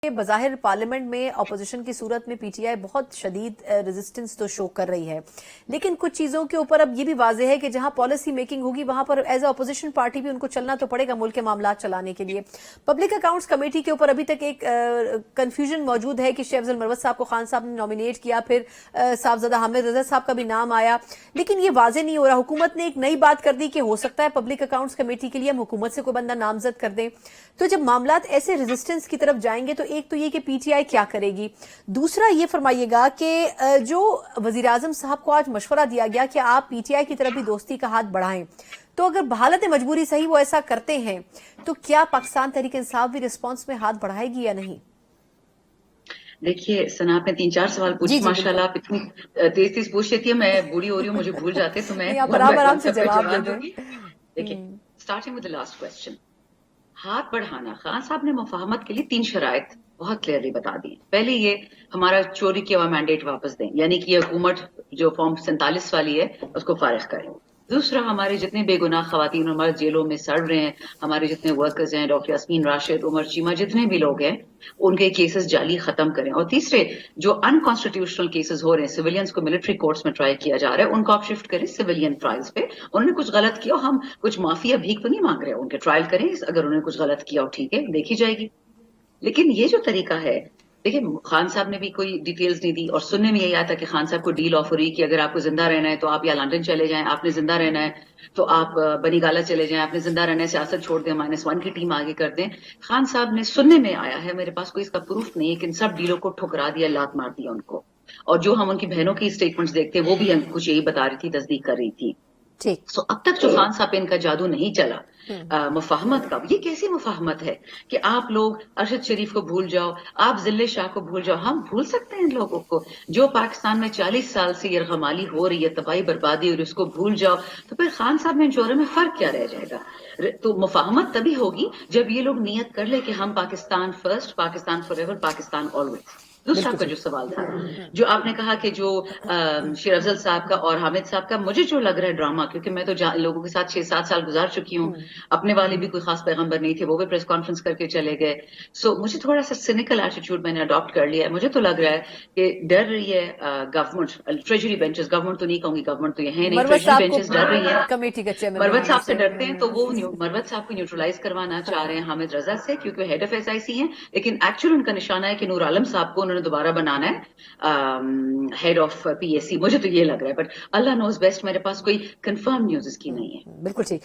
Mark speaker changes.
Speaker 1: بظاہر پارلیمنٹ میں اپوزیشن کی صورت میں پی ٹی آئی بہت شدید ریزسٹنس تو شو کر رہی ہے، لیکن کچھ چیزوں کے اوپر اب یہ بھی واضح ہے کہ جہاں پالیسی میکنگ ہوگی وہاں پر ایز اے اپوزیشن پارٹی بھی ان کو چلنا تو پڑے گا ملک کے معاملات چلانے کے لیے۔ پبلک اکاؤنٹس کمیٹی کے اوپر ابھی تک ایک کنفیوژن موجود ہے کہ شیخ افضل مروت صاحب کو خان صاحب نے نامینیٹ کیا، پھر صاحبزادہ حامد رضا صاحب کا بھی نام آیا، لیکن یہ واضح نہیں ہو رہا۔ حکومت نے ایک نئی بات کر دی کہ ہو سکتا ہے پبلک اکاؤنٹس کمیٹی کے لیے ہم حکومت سے کوئی بندہ نامزد کر دیں۔ تو جب معاملات ایسے ریزسٹنس کی طرف جائیں گے تو ایک تو یہ کہ پی ٹی آئی کیا کرے گی، دوسرا یہ فرمائیے گا کہ جو وزیر اعظم صاحب کو آج مشورہ دیا گیا کہ آپ پی ٹی آئی کی طرف بھی دوستی کا ہاتھ بڑھائیں، تو اگر بحالت مجبوری صحیح وہ ایسا کرتے ہیں تو کیا پاکستان تحریک انصاف بھی رسپانس میں ہاتھ بڑھائے گی یا نہیں؟
Speaker 2: دیکھیے سنا آپ نے 3-4 سوال پوچھے، ماشاءاللہ آپ اتنی تیز تیز پوچھ لیتی ہے، میں بوڑھی ہو رہی ہوں، مجھے بھول جاتے تو میں
Speaker 1: آرام سے جواب دے دیں۔
Speaker 2: دیکھیے starting with the last question, ہاتھ بڑھانا، خان صاحب نے مفاہمت کے لیے 3 شرائط بہت کلیئرلی بتا دی۔ پہلے یہ ہمارا چوری کیا ہوا مینڈیٹ واپس دیں، یعنی کہ یہ حکومت جو فارم 47 والی ہے اس کو فارغ کریں۔ دوسرا، ہمارے جتنے بے گناہ خواتین ہمارے جیلوں میں سڑ رہے ہیں، ہمارے جتنے ورکرز ہیں، ڈاکٹر یاسمین راشد، عمر چیمہ، جتنے بھی لوگ ہیں ان کے کیسز جعلی ختم کریں۔ اور تیسرے، جو انکانسٹیٹیوشنل کیسز ہو رہے ہیں، سویلینز کو ملٹری کورٹس میں ٹرائی کیا جا رہا ہے، ان کو آپ شفٹ کریں سویلین ٹرائلز پہ۔ انہوں نے کچھ غلط کیا، ہم کچھ معافی یا بھیک تو نہیں مانگ رہے، ان کے ٹرائل کریں، اگر انہوں نے کچھ غلط کیا ہو ٹھیک ہے دیکھی جائے گی۔ لیکن یہ جو طریقہ ہے، دیکھیں خان صاحب نے بھی کوئی ڈیٹیلز نہیں دی، اور سننے میں یہی آیا تھا کہ خان صاحب کو ڈیل آفر ہوئی کہ اگر آپ کو زندہ رہنا ہے تو آپ یا لندن چلے جائیں، آپ نے زندہ رہنا ہے تو آپ بنی گالا چلے جائیں، آپ نے زندہ رہنا ہے سیاست چھوڑ دیں، -1 کی ٹیم آگے کر دیں۔ خان صاحب نے، سننے میں آیا ہے، میرے پاس کوئی اس کا پروف نہیں ہے، کہ ان سب ڈیلوں کو ٹھکرا دیا، لات مار دیا ان کو۔ اور جو ہم ان کی بہنوں کی اسٹیٹمنٹس دیکھتے ہیں وہ بھی کچھ یہی بتا رہی تھی، تصدیق کر رہی تھی۔ سو اب تک جو خان صاحب ان کا جادو نہیں چلا مفاہمت کا، یہ کیسی مفاہمت ہے کہ آپ لوگ ارشد شریف کو بھول جاؤ، آپ ذلے شاہ کو بھول جاؤ؟ ہم بھول سکتے ہیں ان لوگوں کو جو پاکستان میں 40 سال سے یرغمالی ہو رہی ہے، تباہی بربادی، اور اس کو بھول جاؤ؟ تو پھر خان صاحب میں جوڑے میں فرق کیا رہ جائے گا؟ تو مفاہمت تبھی ہوگی جب یہ لوگ نیت کر لے کہ ہم Pakistan first, Pakistan for ever, Pakistan always. دوسرا آپ کا جو سوال تھا، جو آپ نے کہا کہ جو شیر افضل صاحب کا اور حامد صاحب کا، مجھے جو لگ رہا ہے ڈرامہ، کیونکہ میں تو لوگوں کے ساتھ 6-7 سال گزار چکی ہوں، اپنے والے بھی کوئی خاص پیغمبر نہیں تھے، وہ بھی پریس کانفرنس کر کے چلے گئے۔ سو مجھے تھوڑا سا سینیکل ایٹیٹیوڈ میں نے اڈاپٹ کر لیا ہے۔ مجھے تو لگ رہا ہے کہ ڈر رہی ہے گورنمنٹ، ٹریجری بینچز، گورنمنٹ تو نہیں کہوں گی، گورنمنٹ تو یہ ہے نہیں، ٹریجری بینچز ڈر رہی ہیں
Speaker 1: کمیٹی کا چیئرمین
Speaker 2: مروت صاحب سے ڈرتے ہیں، تو وہ مروت صاحب کو نیوٹرلائز کروانا چاہ رہے ہیں حامد رضا سے، کیونکہ ہیڈ آف ایس آئی سی ہیں، لیکن ایکچوئل ان کا نشانہ ہے کہ نور عالم صاحب کو انہوں نے دوبارہ بنانا ہے head of P S C. مجھے تو یہ لگ رہا ہے، بٹ اللہ نوز بیسٹ، میرے پاس کوئی کنفرم نیوز اس کی نہیں ہے۔
Speaker 1: بالکل ٹھیک۔